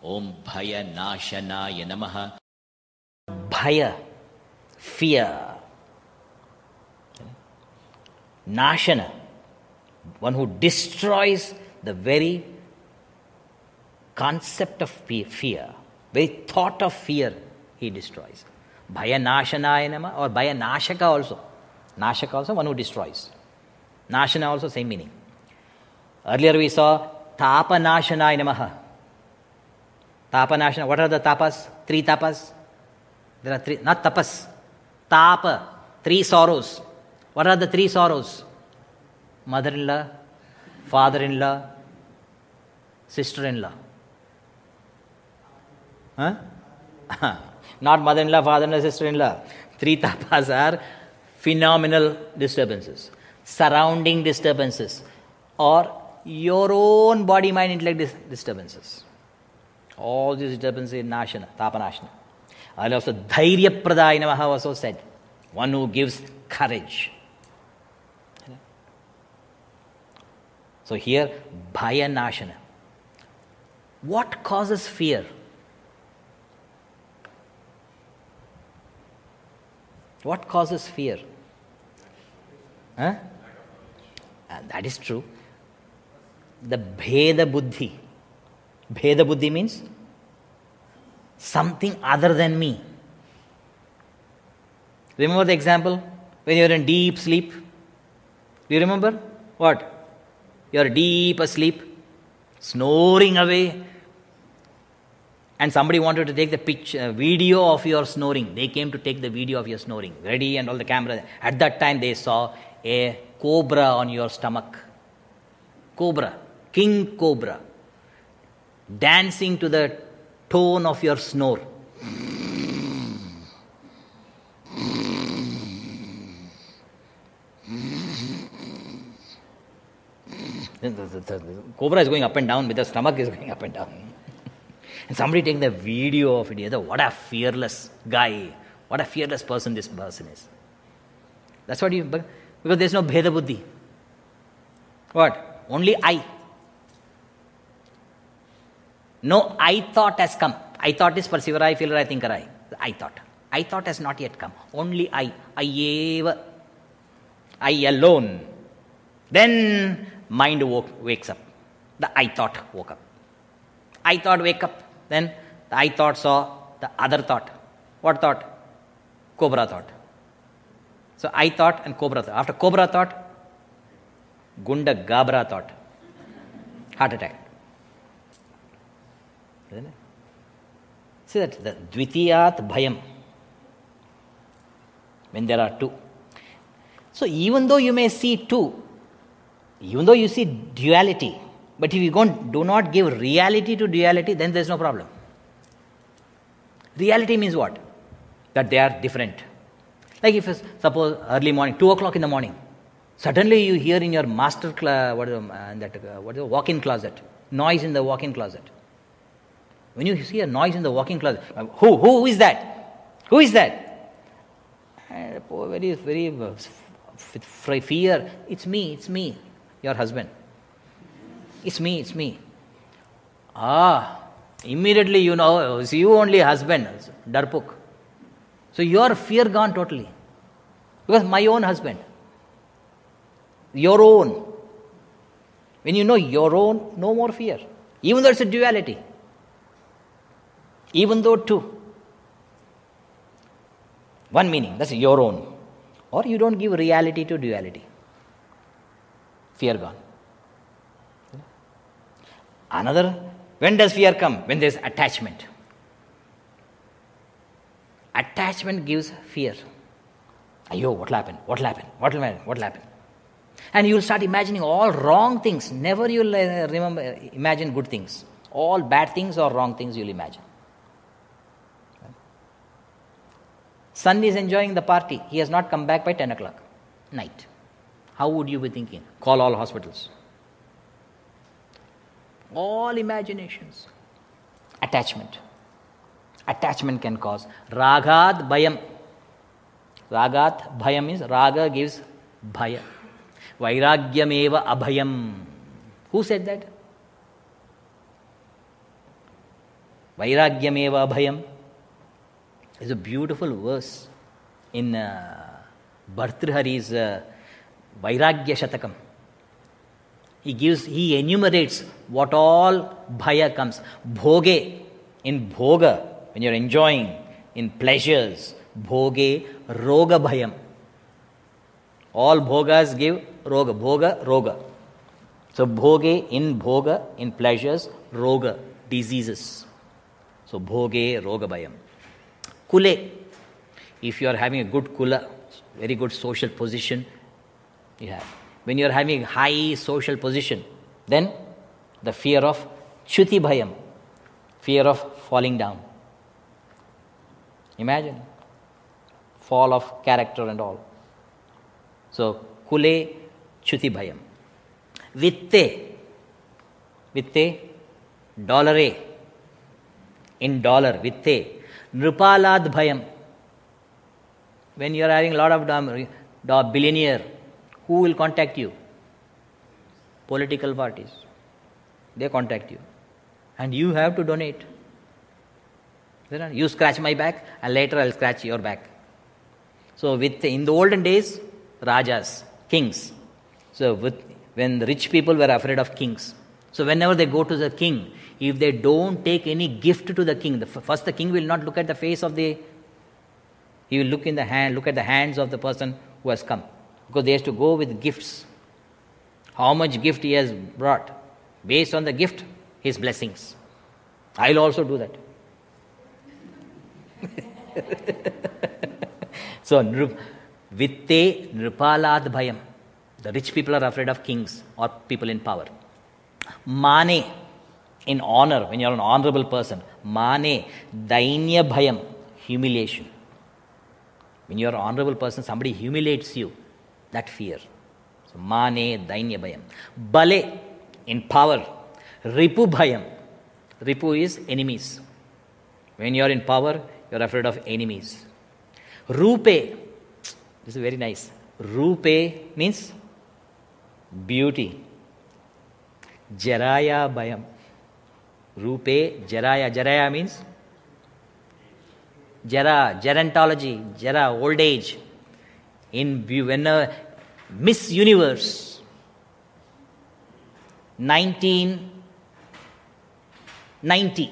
Om Bhaya Nashanaya Namaha. Bhaya, fear. Nashana, one who destroys the very concept of fear, very thought of fear he destroys. Bhaya Nashanaya Namaha, or Bhaya Nashaka also. Nashaka also, one who destroys. Nashana also, same meaning. Earlier we saw Tapa Nashanaya Namaha. Tapa Nashana, what are the tapas? 3 tapas? There are 3, not tapas. Tapa, 3 sorrows. What are the 3 sorrows? Mother-in-law, father-in-law, sister-in-law. Huh? Not mother-in-law, father-in-law, sister-in-law. 3 tapas are phenomenal disturbances, surrounding disturbances, or your own body, mind, intellect disturbances. All these disturbances in Nashana, Tapa Nashana. And also Dhairya Pradaya Namaha also said, one who gives courage. So here, Bhaya Nashana. What causes fear? What causes fear? Huh? That is true. The Bheda Buddhi. Bheda Buddhi means something other than me. Remember the example? When you are in deep sleep? Do you remember? What? You are deep asleep, snoring away, and somebody wanted to take the video of your snoring. They came to take the video of your snoring, ready and all the camera. At that time they saw a cobra on your stomach. Cobra, king cobra, dancing to the tone of your snore. The cobra is going up and down, with the stomach is going up and down. And somebody taking the video of it. What a fearless guy. What a fearless person this person is. That's what because there's no Bheda Buddhi. What? Only I. No I thought has come. I thought is perceiver, I, feeler, I, thinker, I. I thought. I thought has not yet come. Only I. I eva. I alone. Then mind wakes up. The I thought woke up. I thought wake up. Then the I thought saw the other thought. What thought? Cobra thought. So I thought and cobra thought. After cobra thought, Gunda Gabra thought. Heart attack. Isn't it? See that the Dvitiyat Bhayam. When there are 2. So even though you may see 2, even though you see duality, but if you do not give reality to duality, then there is no problem. Reality means what? That they are different. Like if suppose early morning, 2 o'clock in the morning, suddenly you hear in your master class, walk-in closet, noise in the walk-in closet. When you see a noise in the walk-in closet, who is that? Who is that? And very, very with fear, it's me, your husband. It's me. Immediately you know, it's you only husband, Darpuk. So your fear gone totally. Because my own husband. Your own. When you know your own, no more fear. Even though it's a duality. Even though 2. One meaning, that's your own. Or you don't give reality to duality. Fear gone. Another, when does fear come? When there is attachment. Attachment gives fear. Ayo, what will happen? What will happen? What will happen? What will happen? And you will start imagining all wrong things. Never you will imagine good things. All bad things or wrong things you will imagine. Son is enjoying the party. He has not come back by 10 o'clock night. How would you be thinking? Call all hospitals. All imaginations. Attachment. Attachment can cause. Ragat bhayam. Ragat bhayam means raga gives bhaya. Vairagyameva bhayam. It's a beautiful verse in Bhartrihari's Vairagya Shatakam. He enumerates what all bhaya comes. Bhoge, in bhoga, when you're enjoying, in pleasures, bhoge, roga bhayam. All bhogas give roga, bhoga, roga. So bhoge, in bhoga, in pleasures, roga, diseases. So bhoge, roga bhayam. Kule, if you are having a good kula, very good social position, you have. When you are having high social position, then the fear of chuti bhayam, fear of falling down. Imagine, fall of character and all. So, kule, chuti bhayam. Vitte, dollare, in dollar, vitte. Nrupalad bhayam. When you are having a lot of billionaire, who will contact you? Political parties. They contact you. And you have to donate. You scratch my back and later I'll scratch your back. So in the olden days, rajas, kings. So when the rich people were afraid of kings. So whenever they go to the king, if they don't take any gift to the king, first the king will not look at the face of he will look at the hands of the person who has come. Because they have to go with gifts. How much gift he has brought. Based on the gift, his blessings. I'll also do that. So, vitte nrupalad bhayam. The rich people are afraid of kings or people in power. Mane, in honor, when you are an honorable person. Mane, dainya bhayam, humiliation. When you are an honorable person, somebody humiliates you. That fear. So, mane, dainya bhayam. Bale, in power. Ripu bhayam. Ripu is enemies. When you are in power, you are afraid of enemies. Rupe, this is very nice. Rupe means beauty. Jaraya bhayam. Rupe, jaraya. Jaraya means gerontology, old age. When Miss Universe 1990.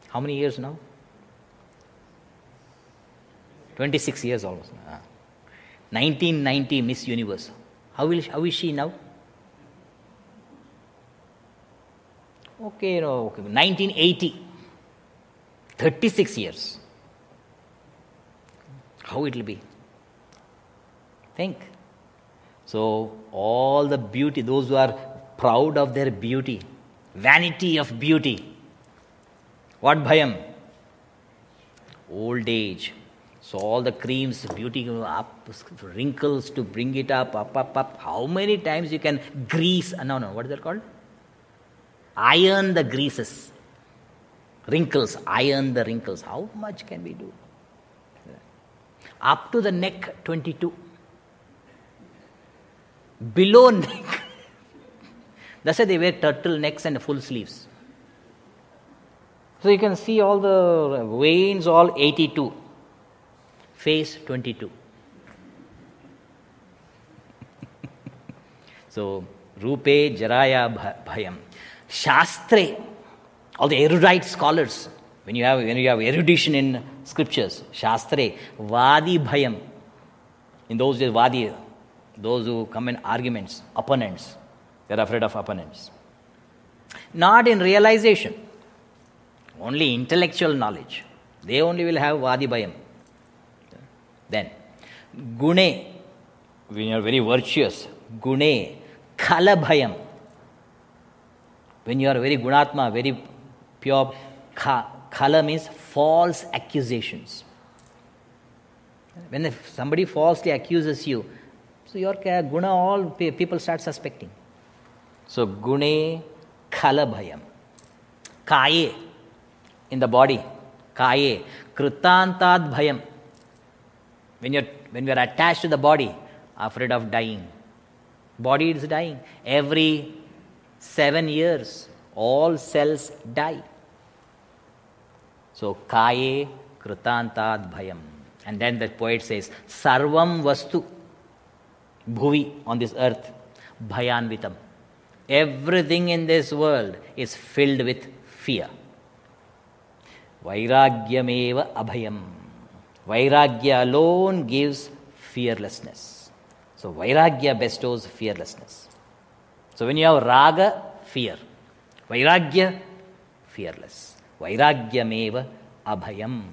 How many years now? 26 years almost. 1990 Miss Universe. How is she now? Okay, 1980. 36 years. How it will be? Think. So, all the beauty, those who are proud of their beauty, vanity of beauty. What bhayam? Old age. So, all the creams, beauty up, wrinkles to bring it up. How many times you can grease? What is that called? Iron the greases. Wrinkles, iron the wrinkles. How much can we do? Up to the neck, 22. Below neck. That's why they wear turtlenecks and full sleeves. So you can see all the veins, all 82. Face, 22. So, Rupe, Jaraya, Bhayam. Shastre, all the erudite scholars. When you have erudition in scriptures, Shastre, Vadi Bhayam. In those days, Vadi, those who come in arguments, opponents, they are afraid of opponents. Not in realization, only intellectual knowledge. They only will have Vadi Bhayam. Then, Gune, when you are very virtuous, Gune, Khala Bhayam. When you are very Gunatma, very pure, Khala means false accusations. When somebody falsely accuses you, so your guna, all people start suspecting. So, Gune, Khala Bhayam. Kaye, in the body. Kaye, Krutantad Bhayam. When we are attached to the body, afraid of dying. Body is dying. Every 7 years, all cells die. So, kaye kritantad bhayam. And then the poet says, sarvam vastu bhuvi, on this earth, bhayanvitam. Everything in this world is filled with fear. Vairagyameva abhayam. Vairagya alone gives fearlessness. So Vairagya bestows fearlessness. So when you have Raga, fear. Vairagya, fearless. Vairagyameva abhayam.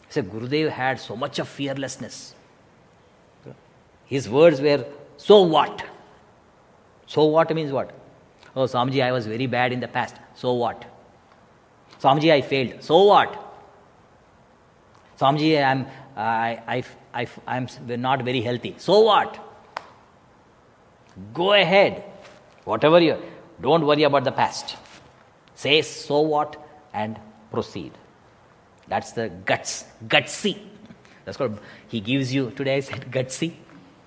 So Gurudev had so much of fearlessness. His words were, so what? So what means what? Oh, Swamiji, I was very bad in the past. So what? Swamiji, I failed. So what? Swamiji, I'm not very healthy. So what? Go ahead. Whatever you... Don't worry about the past. Say so what and proceed. That's the guts. Gutsy. That's called... He gives you... Today I said gutsy.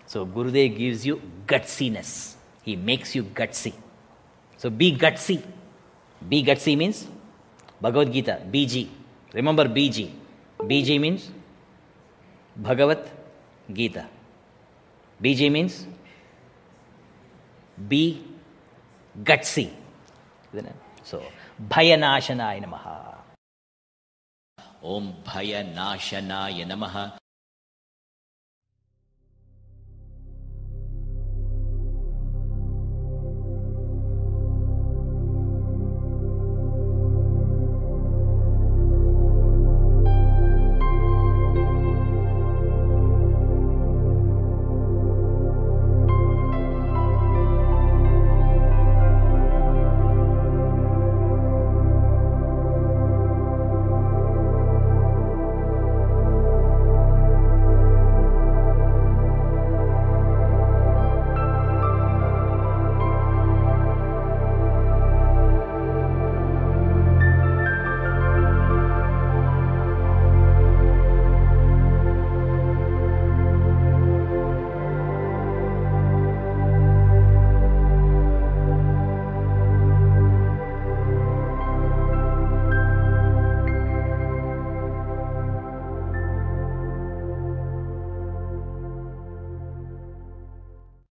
So Gurudev gives you gutsiness. He makes you gutsy. So be gutsy. Be gutsy means Bhagavad Gita, BG. Remember BG. BG means Bhagavad Gita. BG means be gutsy. So, Bhayanashanaya namaha. Om Bhayanashanaya namaha.